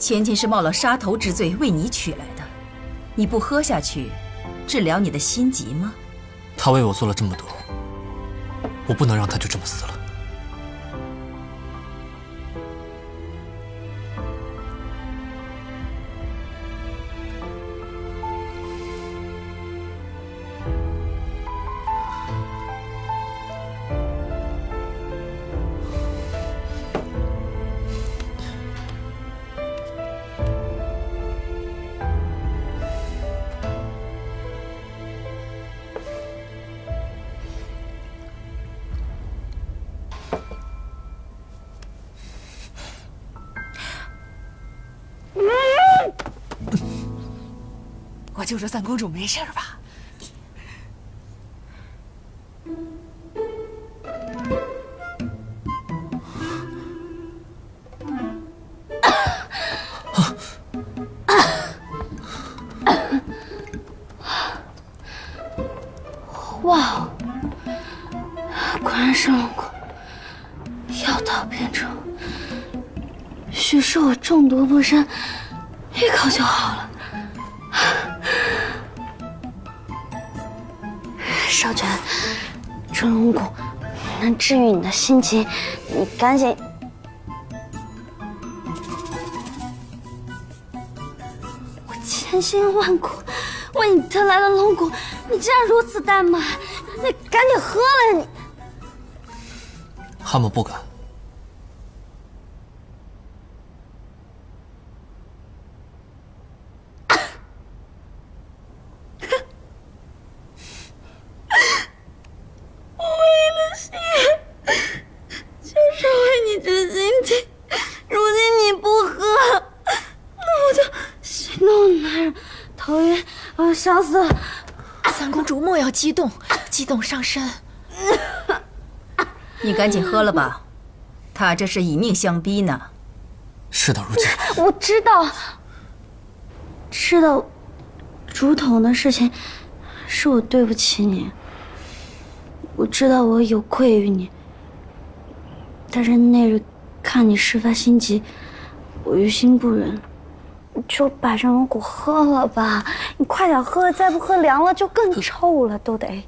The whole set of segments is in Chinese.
千金是冒了杀头之罪为你娶来的，你不喝下去，治疗你的心疾吗？他为我做了这么多，我不能让他就这么死了。我救着三公主没事吧？哇，果然是龙骨，药到病除。许是我中毒不深，一口就好了。少泉，这龙骨能治愈你的心疾，你赶紧。我千辛万苦为你得来的龙骨，你竟然如此怠慢，你赶紧喝了你！蛤蟆不敢。想死了！三公主莫要激动，激动伤身。你赶紧喝了吧，他这是以命相逼呢。事到如今，我知道，竹筒的事情是我对不起你，我知道我有愧于你，但是那日看你事发心急，我于心不忍。就把这龙骨喝了吧，你快点喝，再不喝凉了就更臭了，都得。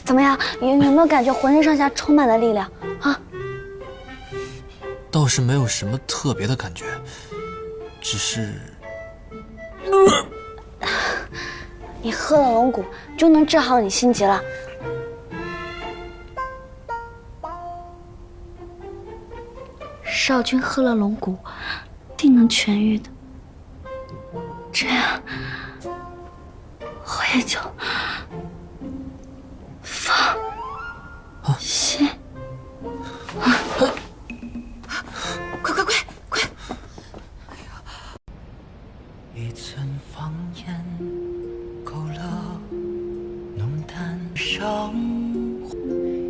怎么样？有没有感觉浑身上下充满了力量啊？倒是没有什么特别的感觉，只是……你喝了龙骨就能治好你心疾了。少君喝了龙骨，定能痊愈的。这样，我也就放心。快！一寸芳烟，勾勒浓淡伤，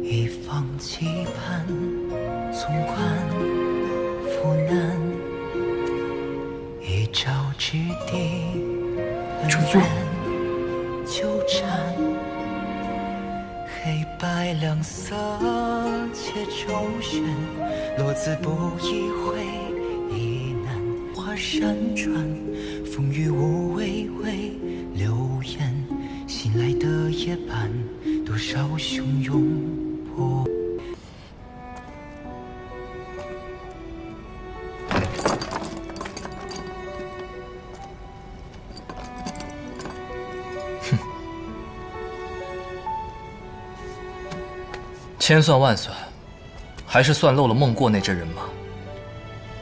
一方期盼，纵观浮难，一朝之地，恩怨纠缠，黑白两色且周旋，落字不意会意难，花闪转，风雨无畏为流言，醒来的夜半，多少汹涌波。千算万算，还是算漏了孟过那阵人马。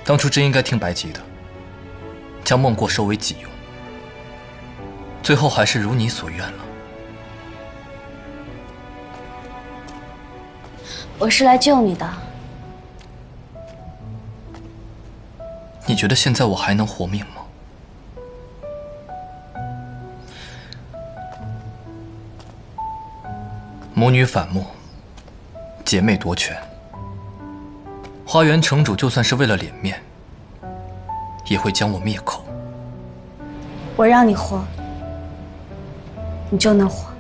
当初真应该听白吉的，将孟过收为己用。最后还是如你所愿了。我是来救你的。你觉得现在我还能活命吗？母女反目，姐妹夺权，花园城主就算是为了脸面，也会将我灭口。我让你活，你就能活。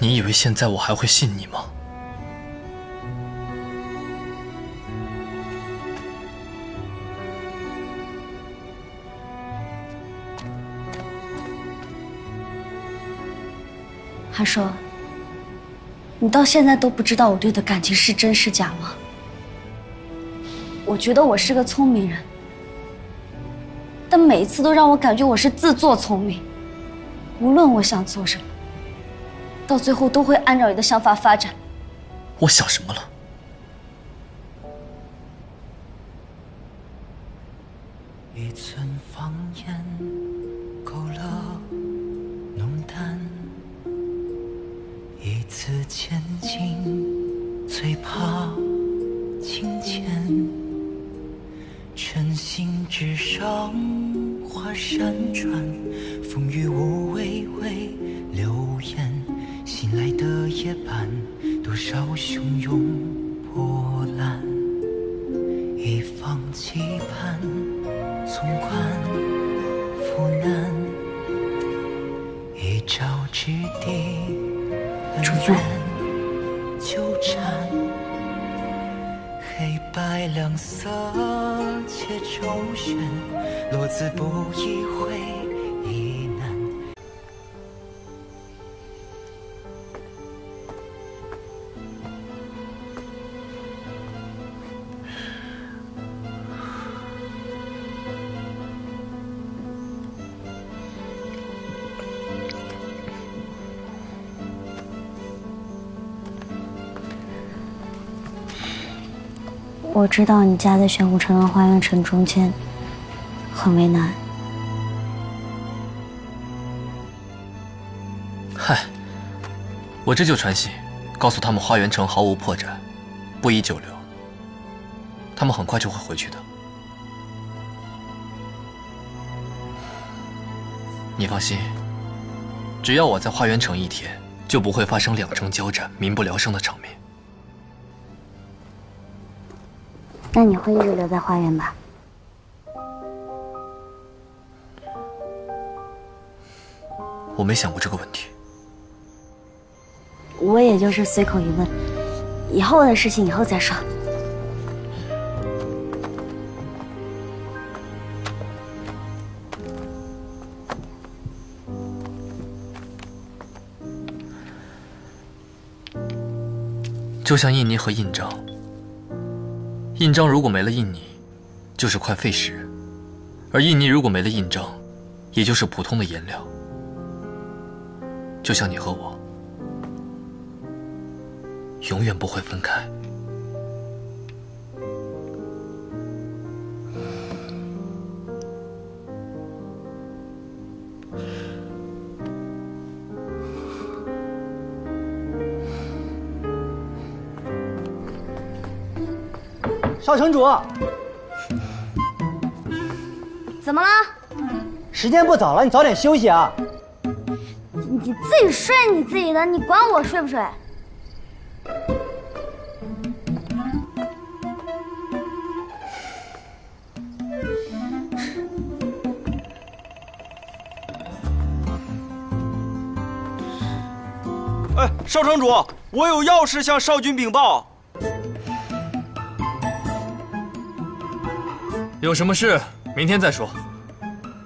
你以为现在我还会信你吗？韩硕，你到现在都不知道我对的感情是真是假吗？我觉得我是个聪明人，但每一次都让我感觉我是自作聪明。无论我想做什么，到最后都会按照你的想法发展。我想什么了？一寸芳烟，勾勒浓淡。一次千金，最怕情牵。晨星之上，花闪转，风雨无畏为流言。醒来的夜半，多少汹涌波澜。一方期盼，纵观浮难。一朝之地，恩怨纠缠。黑白两色且周旋，落字不意会亦难。我知道你家在玄武城和花园城中间，很为难。嗨，我这就传信，告诉他们花园城毫无破绽，不宜久留。他们很快就会回去的。你放心，只要我在花园城一天，就不会发生两城交战、民不聊生的场面。那你会一直留在花园吧？我没想过这个问题。我也就是随口一问，以后的事情以后再说。就像印泥和印章，印章如果没了印泥，就是块废石；而印泥如果没了印章，也就是普通的颜料。就像你和我，永远不会分开。少城主，怎么了？时间不早了，你早点休息啊。你自己睡你自己的，你管我睡不睡？哎，少城主，我有要事向少君禀报。有什么事明天再说，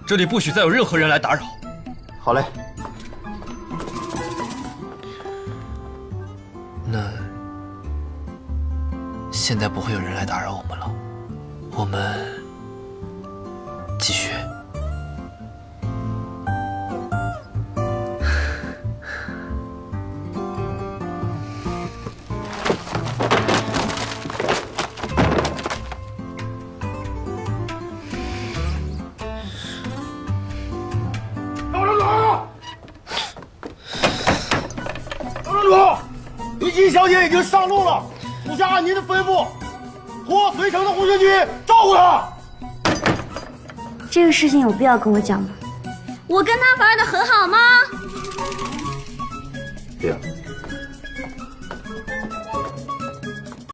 这里不许再有任何人来打扰。好嘞。那现在不会有人来打扰我们了，我们继续。李琦小姐已经上路了，属下按您的吩咐，托随城的红军军照顾她。这个事情有必要跟我讲吗？我跟他玩的很好吗？对呀。